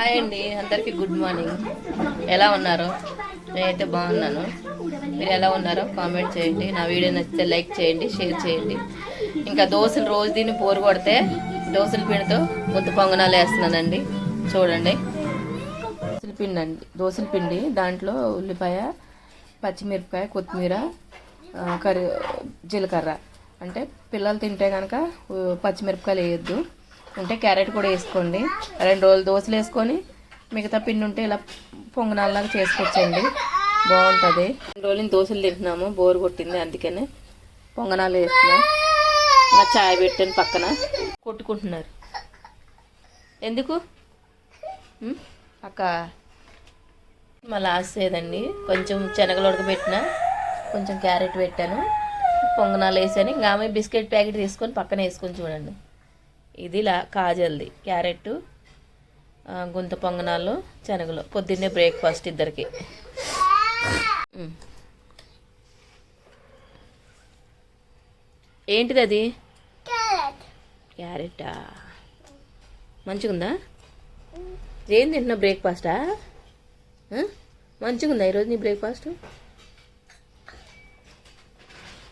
Hi అండి, అందరికీ good morning. ఎలా ఉన్నారు? నేనైతే బాగున్నాను. మీరు ఎలా ఉన్నారో కామెంట్ చేయండి. నా వీడియో నచ్చితే లైక్ చేయండి, షేర్ చేయండి. ఇంకా దోశలు రోజు దీన్ని పోరు కొడితే దోశల పిండితో ముద్ద పొంగనాలు వేస్తున్నానండి. చూడండి, దోశల పిండి అండి, దోశల పిండి. దాంట్లో ఉల్లిపాయ, పచ్చిమిరపకాయ, కొత్తిమీర, జీలకర్ర. అంటే పిల్లలు తింటే కనుక పచ్చిమిరపకాయలు వేయొద్దు, ఉంటే క్యారెట్ కూడా వేసుకోండి. 2 రోజులు దోశలు వేసుకొని మిగతా పిండి ఉంటే ఇలా పొంగనాల్లాగా చేసుకొచ్చండి, బాగుంటుంది. 2 రోజులు దోశలు తింటున్నాము, బోరు కొట్టింది, అందుకనే పొంగనాలు వేస్తున్నాం. ఇంకా చాయ్ పెట్టాను పక్కన. కొట్టుకుంటున్నారు ఎందుకు అక్క? మా లాస్ట్ లేదండి, కొంచెం శనగలు ఉడకబెట్టిన, కొంచెం క్యారెట్ పెట్టాను, పొంగనాలు వేసాను. ఇంకా ఆమె బిస్కెట్ ప్యాకెట్ తీసుకొని పక్కన వేసుకొని చూడండి. ఇది కాజల్ది క్యారెట్, గుంత పొంగనాలు, శనగలు. పొద్దున్నే బ్రేక్ఫాస్ట్ ఇద్దరికి. ఏంటిది అది? క్యారెటా? మంచిగుందా? ఏం తింటున్నా? బ్రేక్ఫాస్టా? మంచిగుందా ఈరోజు నీ బ్రేక్ఫాస్ట్?